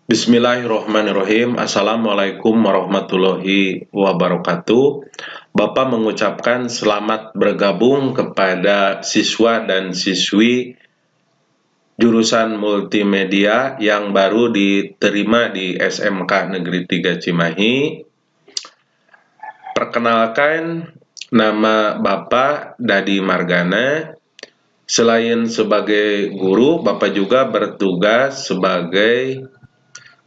Bismillahirrahmanirrahim. Assalamualaikum warahmatullahi wabarakatuh. Bapak mengucapkan selamat bergabung kepada siswa dan siswi jurusan multimedia yang baru diterima di SMK Negeri 3 Cimahi. Perkenalkan, nama Bapak Dadi Margana. Selain sebagai guru, Bapak juga bertugas sebagai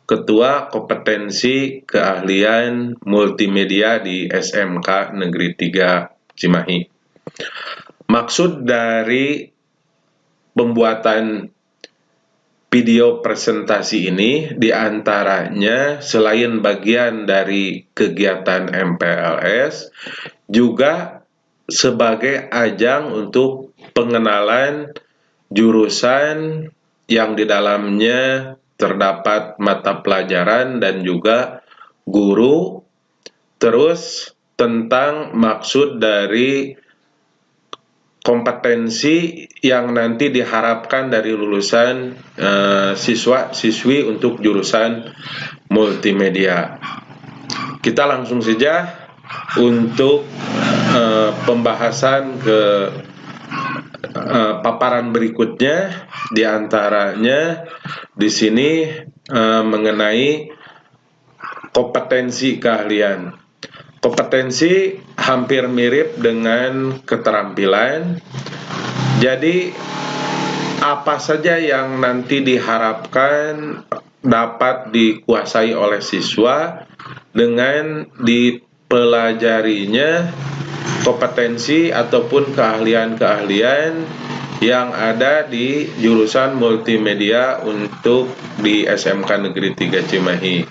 Ketua Kompetensi Keahlian Multimedia di SMK Negeri 3 Cimahi. Maksud dari pembuatan video presentasi ini diantaranya selain bagian dari kegiatan MPLS, juga sebagai ajang untuk pengenalan jurusan yang di dalamnya terdapat mata pelajaran dan juga guru, terus tentang maksud dari kompetensi yang nanti diharapkan dari lulusan siswa-siswi untuk jurusan multimedia. Kita langsung saja untuk pembahasan ke paparan berikutnya, diantaranya di sini mengenai kompetensi keahlian. Kompetensi hampir mirip dengan keterampilan. Jadi apa saja yang nanti diharapkan dapat dikuasai oleh siswa dengan dipelajarinya kompetensi ataupun keahlian-keahlian yang ada di jurusan multimedia untuk di SMK Negeri 3 Cimahi.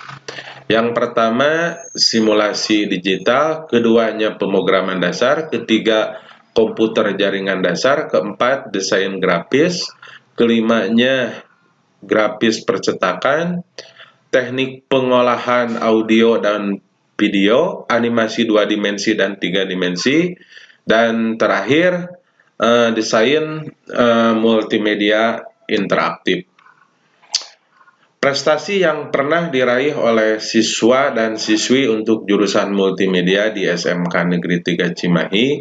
Yang pertama, simulasi digital, keduanya pemrograman dasar, ketiga komputer jaringan dasar, keempat desain grafis, kelimanya grafis percetakan, teknik pengolahan audio dan video, animasi 2 dimensi dan 3 dimensi, dan terakhir desain multimedia interaktif. Prestasi yang pernah diraih oleh siswa dan siswi untuk jurusan multimedia di SMK Negeri 3 Cimahi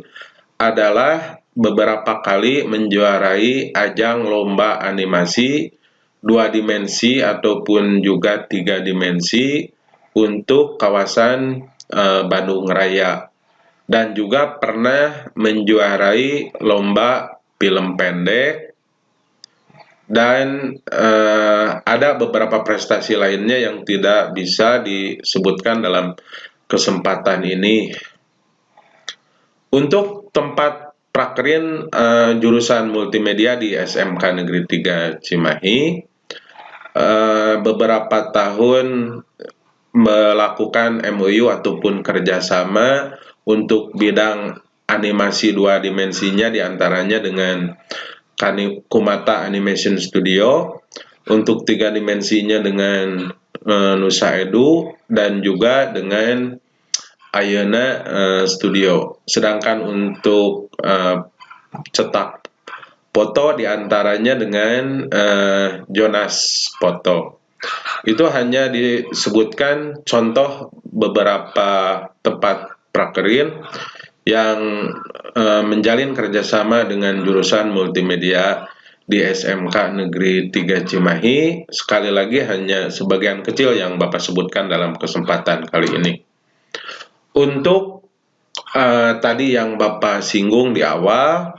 adalah beberapa kali menjuarai ajang lomba animasi 2 dimensi ataupun juga 3 dimensi untuk kawasan Bandung Raya, dan juga pernah menjuarai lomba film pendek, dan ada beberapa prestasi lainnya yang tidak bisa disebutkan dalam kesempatan ini. Untuk tempat prakerin jurusan multimedia di SMK Negeri 3 Cimahi, beberapa tahun melakukan MOU ataupun kerjasama untuk bidang animasi 2 dimensinya, diantaranya dengan Kumata Animation Studio, untuk 3 dimensinya dengan Nusa Edu, dan juga dengan Ayana Studio. Sedangkan untuk cetak foto diantaranya dengan Jonas Foto. Itu hanya disebutkan contoh beberapa tempat prakerin yang menjalin kerjasama dengan jurusan multimedia di SMK Negeri 3 Cimahi. Sekali lagi hanya sebagian kecil yang Bapak sebutkan dalam kesempatan kali ini. Untuk tadi yang Bapak singgung di awal,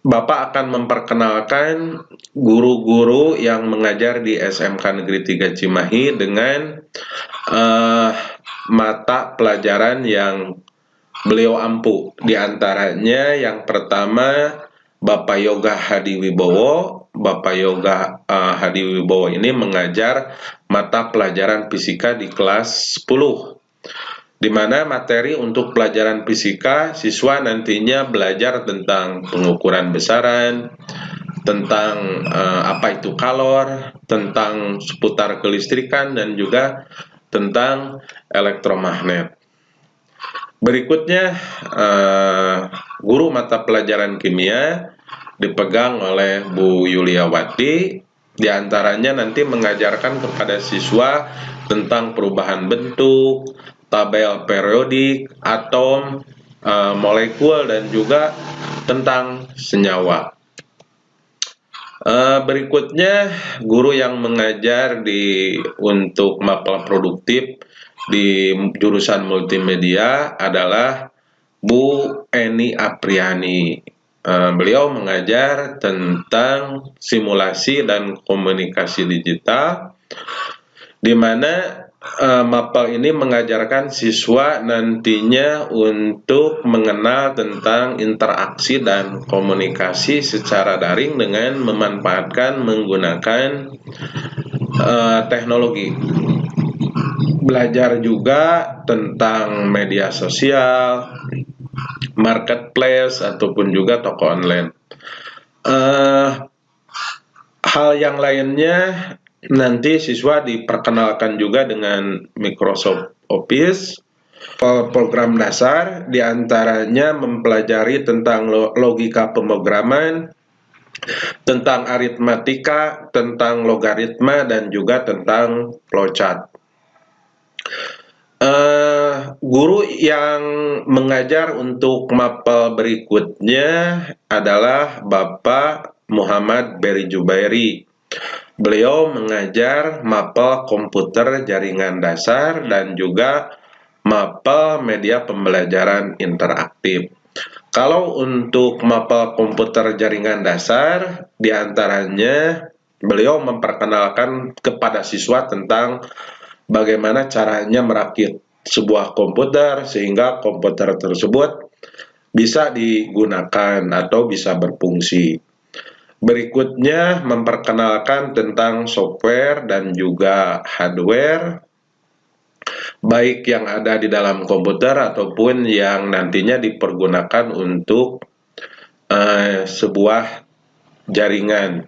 Bapak akan memperkenalkan guru-guru yang mengajar di SMK Negeri 3 Cimahi dengan mata pelajaran yang beliau ampu. Di antaranya yang pertama, Bapak Yoga Hadiwibowo. Bapak Yoga Hadiwibowo ini mengajar mata pelajaran fisika di kelas 10. Di mana materi untuk pelajaran fisika, siswa nantinya belajar tentang pengukuran besaran, tentang apa itu kalor, tentang seputar kelistrikan, dan juga tentang elektromagnet. Berikutnya, guru mata pelajaran kimia dipegang oleh Bu Yuliawati, Di antaranya nanti mengajarkan kepada siswa tentang perubahan bentuk, tabel periodik, atom, molekul, dan juga tentang senyawa. Berikutnya, guru yang mengajar untuk mapel produktif di jurusan multimedia adalah Bu Eni Apriani. Beliau mengajar tentang simulasi dan komunikasi digital, di mana mapel ini mengajarkan siswa nantinya untuk mengenal tentang interaksi dan komunikasi secara daring dengan memanfaatkan menggunakan teknologi. Belajar juga tentang media sosial, marketplace, ataupun juga toko online. Hal yang lainnya, nanti siswa diperkenalkan juga dengan Microsoft Office, program dasar, diantaranya mempelajari tentang logika pemrograman, tentang aritmatika, tentang logaritma, dan juga tentang flowchart. Guru yang mengajar untuk mapel berikutnya adalah Bapak Muhammad Beri Jubairi. Beliau mengajar mapel komputer jaringan dasar dan juga mapel media pembelajaran interaktif. Kalau untuk mapel komputer jaringan dasar, diantaranya beliau memperkenalkan kepada siswa tentang bagaimana caranya merakit sebuah komputer sehingga komputer tersebut bisa digunakan atau bisa berfungsi. Berikutnya, memperkenalkan tentang software dan juga hardware, baik yang ada di dalam komputer ataupun yang nantinya dipergunakan untuk sebuah jaringan.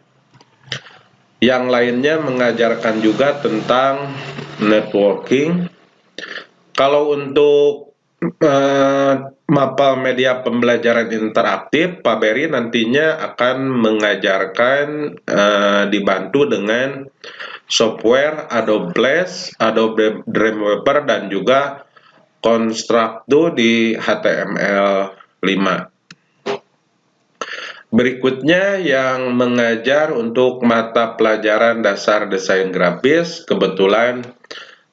Yang lainnya mengajarkan juga tentang networking. Kalau untuk mapel media pembelajaran interaktif, Pak Beri nantinya akan mengajarkan dibantu dengan software Adobe Flash, Adobe Dreamweaver, dan juga Constructo di HTML5. Berikutnya yang mengajar untuk mata pelajaran dasar desain grafis, kebetulan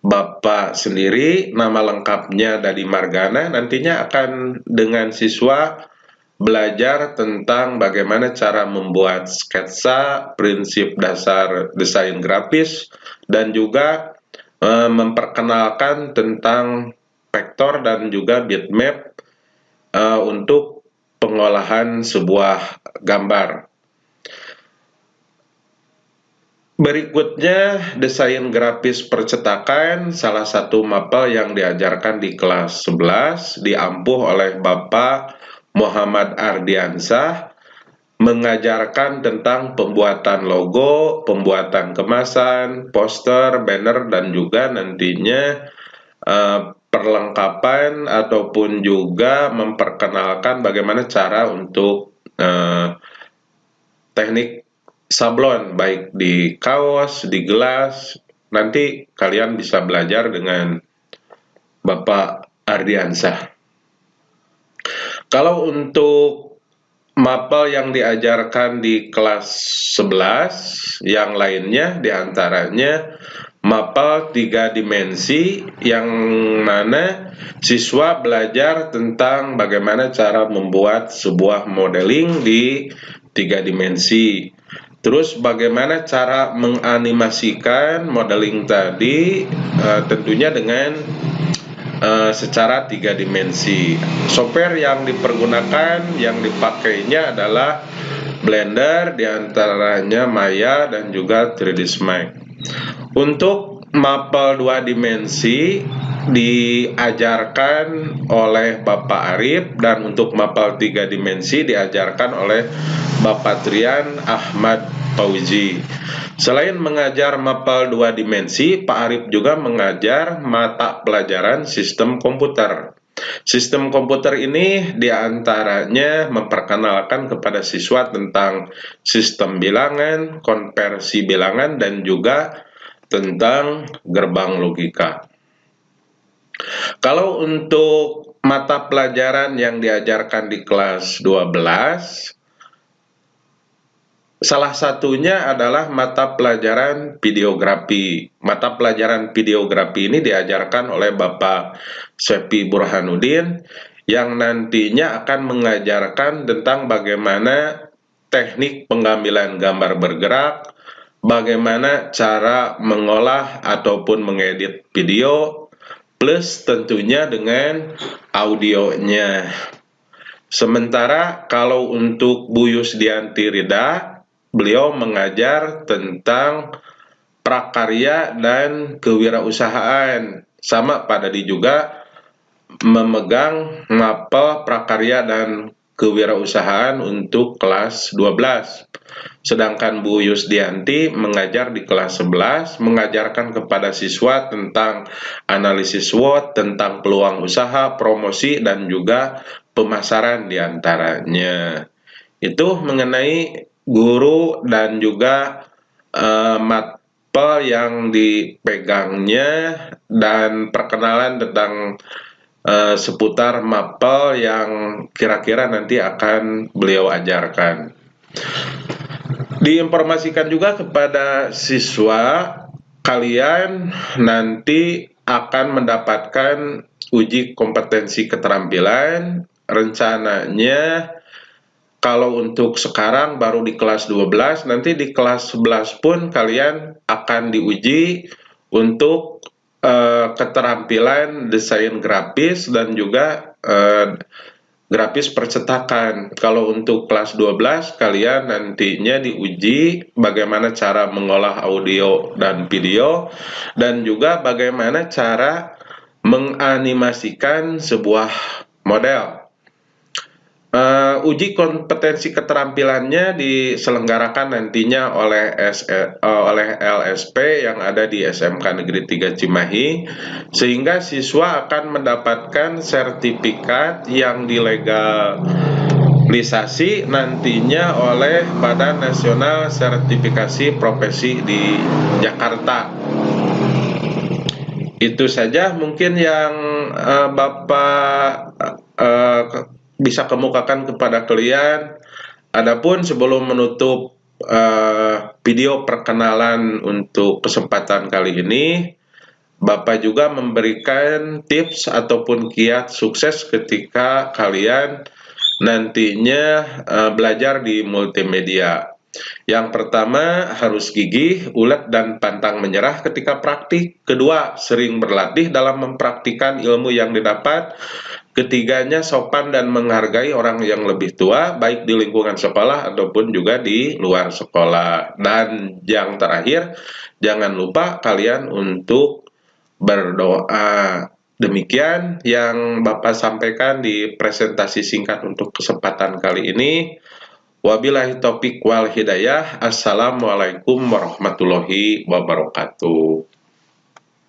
Bapak sendiri, nama lengkapnya Dadi Margana, nantinya akan dengan siswa belajar tentang bagaimana cara membuat sketsa, prinsip dasar desain grafis, dan juga memperkenalkan tentang vektor dan juga bitmap untuk pengolahan sebuah gambar. Berikutnya, desain grafis percetakan, salah satu mapel yang diajarkan di kelas 11, diampuh oleh Bapak Muhammad Ardiansah, mengajarkan tentang pembuatan logo, pembuatan kemasan, poster, banner, dan juga nantinya perlengkapan ataupun juga memperkenalkan bagaimana cara untuk teknik sablon, baik di kaos, di gelas. Nanti kalian bisa belajar dengan Bapak Ardiansah. Kalau untuk mapel yang diajarkan di kelas 11, yang lainnya diantaranya mapel 3 dimensi, yang mana siswa belajar tentang bagaimana cara membuat sebuah modeling di 3 dimensi. Terus bagaimana cara menganimasikan modeling tadi, tentunya dengan secara 3 dimensi. Software yang dipergunakan, yang dipakainya adalah Blender, diantaranya Maya dan juga 3ds Max. Untuk mapel 2 dimensi diajarkan oleh Bapak Arif, dan untuk mapel 3 dimensi diajarkan oleh Bapak Trian Ahmad Fauzi. Selain mengajar mapel 2 dimensi, Pak Arif juga mengajar mata pelajaran sistem komputer. Sistem komputer ini diantaranya memperkenalkan kepada siswa tentang sistem bilangan, konversi bilangan, dan juga tentang gerbang logika. Kalau untuk mata pelajaran yang diajarkan di kelas 12, salah satunya adalah mata pelajaran videografi. Mata pelajaran videografi ini diajarkan oleh Bapak Sepi Burhanuddin yang nantinya akan mengajarkan tentang bagaimana teknik pengambilan gambar bergerak, bagaimana cara mengolah ataupun mengedit video, plus tentunya dengan audionya. Sementara kalau untuk Bu Yusdianti Rida, beliau mengajar tentang prakarya dan kewirausahaan. Sama Pak Dadi juga memegang mapel prakarya dan kewirausahaan untuk kelas 12. Sedangkan Bu Yusdianti mengajar di kelas 11, mengajarkan kepada siswa tentang analisis SWOT, tentang peluang usaha, promosi, dan juga pemasaran diantaranya. Itu mengenai guru dan juga mapel yang dipegangnya dan perkenalan tentang seputar mapel yang kira-kira nanti akan beliau ajarkan. Diinformasikan juga kepada siswa, kalian nanti akan mendapatkan uji kompetensi keterampilan. Rencananya kalau untuk sekarang baru di kelas 12, nanti di kelas 11 pun kalian akan diuji untuk keterampilan desain grafis dan juga grafis percetakan. Kalau untuk kelas 12, kalian nantinya diuji bagaimana cara mengolah audio dan video, dan juga bagaimana cara menganimasikan sebuah model. Uji kompetensi keterampilannya diselenggarakan nantinya oleh LSP yang ada di SMK Negeri 3 Cimahi, sehingga siswa akan mendapatkan sertifikat yang dilegalisasi nantinya oleh Badan Nasional Sertifikasi Profesi di Jakarta. Itu saja mungkin yang Bapak bisa kemukakan kepada kalian. Adapun sebelum menutup video perkenalan untuk kesempatan kali ini, Bapak juga memberikan tips ataupun kiat sukses ketika kalian nantinya belajar di multimedia. Yang pertama, harus gigih, ulet, dan pantang menyerah ketika praktik. Kedua, sering berlatih dalam mempraktikkan ilmu yang didapat. Ketiganya, sopan dan menghargai orang yang lebih tua, baik di lingkungan sekolah ataupun juga di luar sekolah. Dan yang terakhir, jangan lupa kalian untuk berdoa. Demikian yang Bapak sampaikan di presentasi singkat untuk kesempatan kali ini. Wabillahi taufik wal hidayah. Assalamualaikum warahmatullahi wabarakatuh.